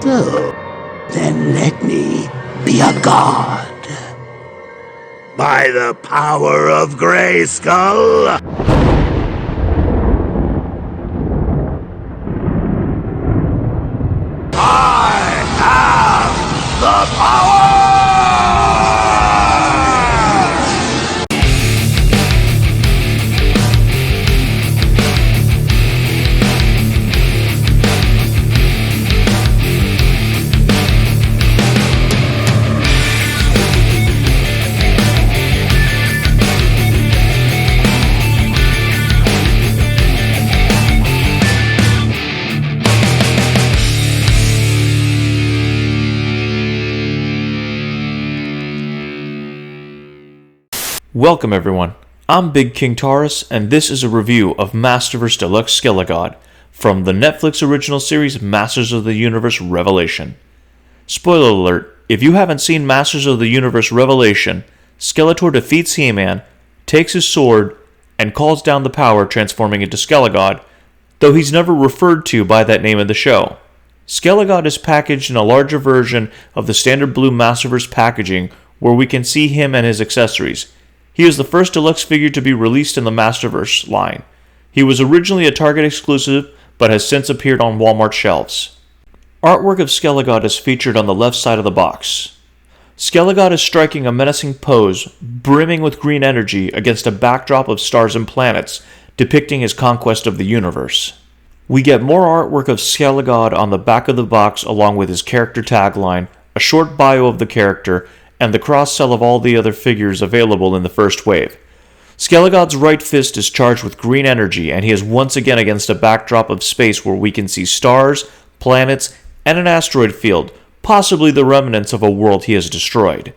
Oh, then let me be a god. By the power of Grayskull, I have the power! Welcome everyone, I'm Big King Taurus, and this is a review of Masterverse Deluxe Skelegod from the Netflix original series Masters of the Universe Revelation. Spoiler alert, if you haven't seen Masters of the Universe Revelation, Skeletor defeats He-Man, takes his sword, and calls down the power transforming into Skelegod, though he's never referred to by that name in the show. Skelegod is packaged in a larger version of the standard blue Masterverse packaging where we can see him and his accessories. He is the first deluxe figure to be released in the Masterverse line. He was originally a Target exclusive, but has since appeared on Walmart shelves. Artwork of Skelegod is featured on the left side of the box. Skelegod is striking a menacing pose, brimming with green energy against a backdrop of stars and planets, depicting his conquest of the universe. We get more artwork of Skelegod on the back of the box along with his character tagline, a short bio of the character, and the cross-sell of all the other figures available in the first wave. Skelegod's right fist is charged with green energy, and he is once again against a backdrop of space where we can see stars, planets, and an asteroid field, possibly the remnants of a world he has destroyed.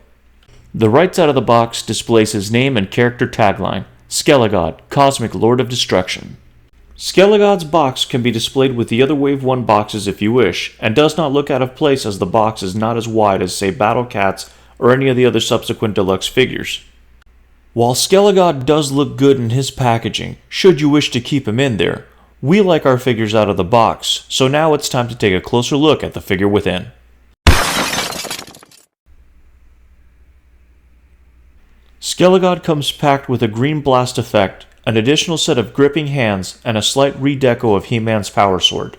The right side of the box displays his name and character tagline, Skelegod, Cosmic Lord of Destruction. Skelegod's box can be displayed with the other Wave 1 boxes if you wish, and does not look out of place as the box is not as wide as, say, Battle Cats or any of the other subsequent deluxe figures. While Skelegod does look good in his packaging, should you wish to keep him in there, we like our figures out of the box, so now it's time to take a closer look at the figure within. Skelegod comes packed with a green blast effect, an additional set of gripping hands, and a slight redeco of He-Man's power sword.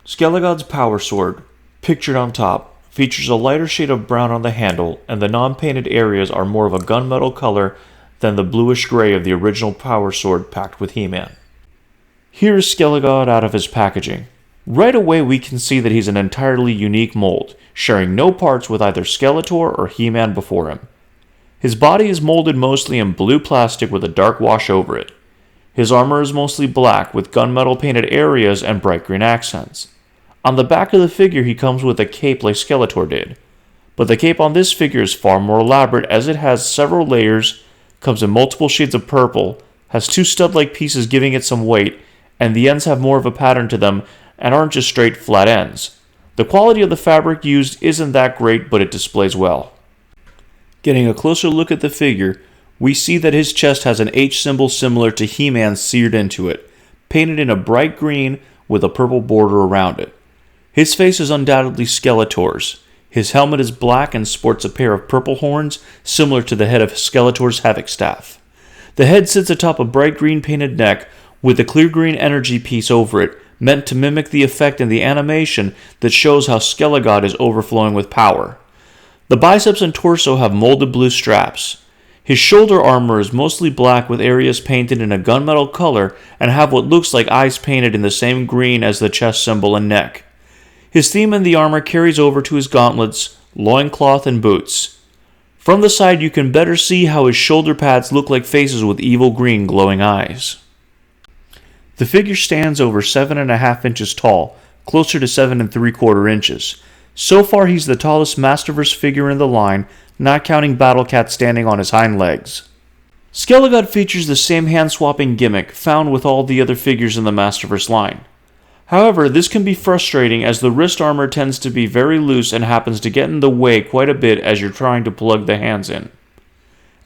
Skelegod's power sword, pictured on top, features a lighter shade of brown on the handle, and the non-painted areas are more of a gunmetal color than the bluish-gray of the original power sword packed with He-Man. Here is Skelegod out of his packaging. Right away we can see that he's an entirely unique mold, sharing no parts with either Skeletor or He-Man before him. His body is molded mostly in blue plastic with a dark wash over it. His armor is mostly black with gunmetal painted areas and bright green accents. On the back of the figure he comes with a cape like Skeletor did, but the cape on this figure is far more elaborate as it has several layers, comes in multiple shades of purple, has two stud-like pieces giving it some weight, and the ends have more of a pattern to them and aren't just straight flat ends. The quality of the fabric used isn't that great, but it displays well. Getting a closer look at the figure, we see that his chest has an H symbol similar to He-Man's seared into it, painted in a bright green with a purple border around it. His face is undoubtedly Skeletor's. His helmet is black and sports a pair of purple horns similar to the head of Skeletor's Havoc Staff. The head sits atop a bright green painted neck with a clear green energy piece over it, meant to mimic the effect in the animation that shows how Skelegod is overflowing with power. The biceps and torso have molded blue straps. His shoulder armor is mostly black with areas painted in a gunmetal color and have what looks like eyes painted in the same green as the chest symbol and neck. His theme in the armor carries over to his gauntlets, loincloth, and boots. From the side you can better see how his shoulder pads look like faces with evil green glowing eyes. The figure stands over 7.5 inches tall, closer to 7 3/4 inches. So far he's the tallest Masterverse figure in the line, not counting Battle Cat standing on his hind legs. Skelegod features the same hand-swapping gimmick found with all the other figures in the Masterverse line. However, this can be frustrating as the wrist armor tends to be very loose and happens to get in the way quite a bit as you're trying to plug the hands in.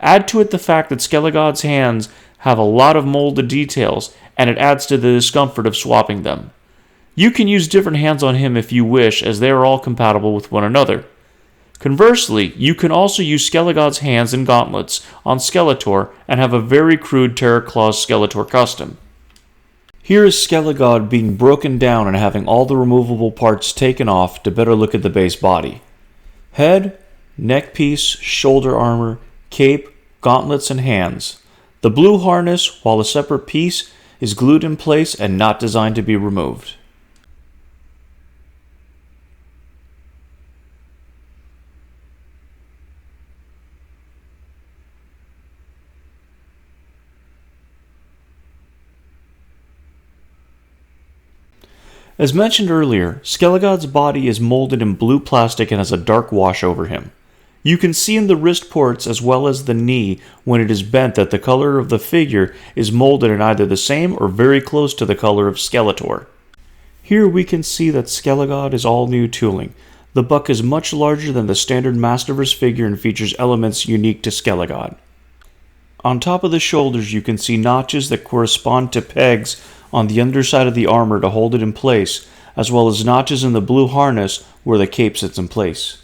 Add to it the fact that Skelegod's hands have a lot of molded details, and it adds to the discomfort of swapping them. You can use different hands on him if you wish, as they are all compatible with one another. Conversely, you can also use Skelegod's hands and gauntlets on Skeletor and have a very crude Terror Claws Skeletor custom. Here is Skelegod being broken down and having all the removable parts taken off to better look at the base body. Head, neck piece, shoulder armor, cape, gauntlets, and hands. The blue harness, while a separate piece, is glued in place and not designed to be removed. As mentioned earlier, Skelegod's body is molded in blue plastic and has a dark wash over him. You can see in the wrist ports as well as the knee when it is bent that the color of the figure is molded in either the same or very close to the color of Skeletor. Here we can see that Skelegod is all new tooling. The buck is much larger than the standard Masterverse figure and features elements unique to Skelegod. On top of the shoulders you can see notches that correspond to pegs on the underside of the armor to hold it in place, as well as notches in the blue harness where the cape sits in place.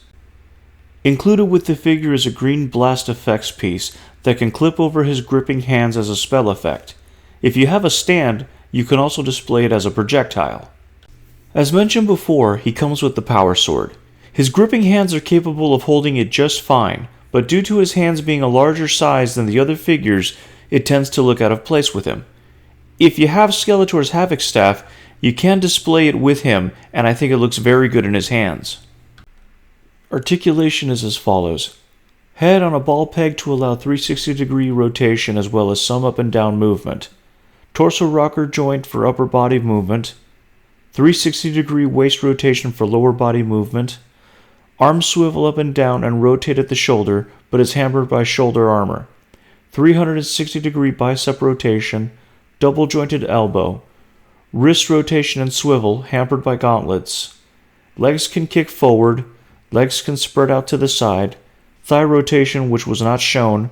Included with the figure is a green blast effects piece that can clip over his gripping hands as a spell effect. If you have a stand, you can also display it as a projectile. As mentioned before, he comes with the power sword. His gripping hands are capable of holding it just fine, but due to his hands being a larger size than the other figures, it tends to look out of place with him. If you have Skeletor's Havoc Staff, you can display it with him, and I think it looks very good in his hands. Articulation is as follows. Head on a ball peg to allow 360-degree rotation as well as some up and down movement. Torso rocker joint for upper body movement. 360-degree waist rotation for lower body movement. Arms swivel up and down and rotate at the shoulder, but is hampered by shoulder armor. 360-degree bicep rotation. Double jointed elbow, wrist rotation and swivel hampered by gauntlets, legs can kick forward, legs can spread out to the side, thigh rotation which was not shown,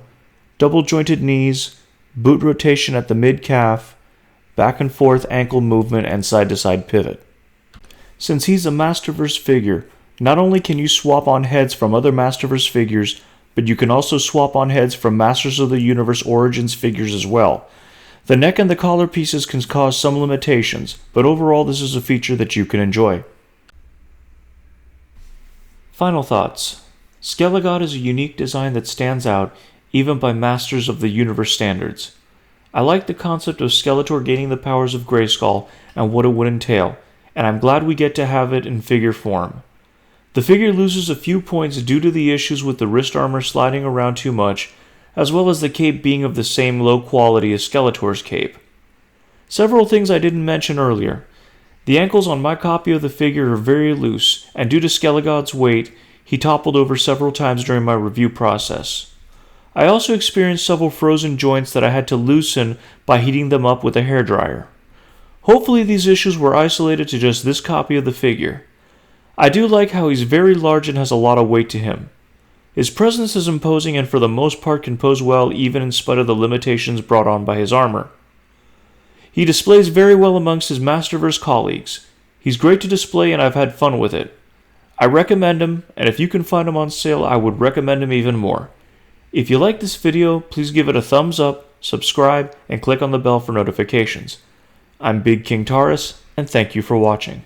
double jointed knees, boot rotation at the mid-calf, back and forth ankle movement and side-to-side pivot. Since he's a Masterverse figure, not only can you swap on heads from other Masterverse figures, but you can also swap on heads from Masters of the Universe Origins figures as well. The neck and the collar pieces can cause some limitations, but overall this is a feature that you can enjoy. Final thoughts. Skelegod is a unique design that stands out even by Masters of the Universe standards. I like the concept of Skeletor gaining the powers of Grayskull and what it would entail, and I'm glad we get to have it in figure form. The figure loses a few points due to the issues with the wrist armor sliding around too much, as well as the cape being of the same low quality as Skeletor's cape. Several things I didn't mention earlier. The ankles on my copy of the figure are very loose, and due to Skelegod's weight, he toppled over several times during my review process. I also experienced several frozen joints that I had to loosen by heating them up with a hairdryer. Hopefully these issues were isolated to just this copy of the figure. I do like how he's very large and has a lot of weight to him. His presence is imposing and for the most part can pose well even in spite of the limitations brought on by his armor. He displays very well amongst his Masterverse colleagues. He's great to display and I've had fun with it. I recommend him, and if you can find him on sale, I would recommend him even more. If you like this video, please give it a thumbs up, subscribe, and click on the bell for notifications. I'm Big King Taurus, and thank you for watching.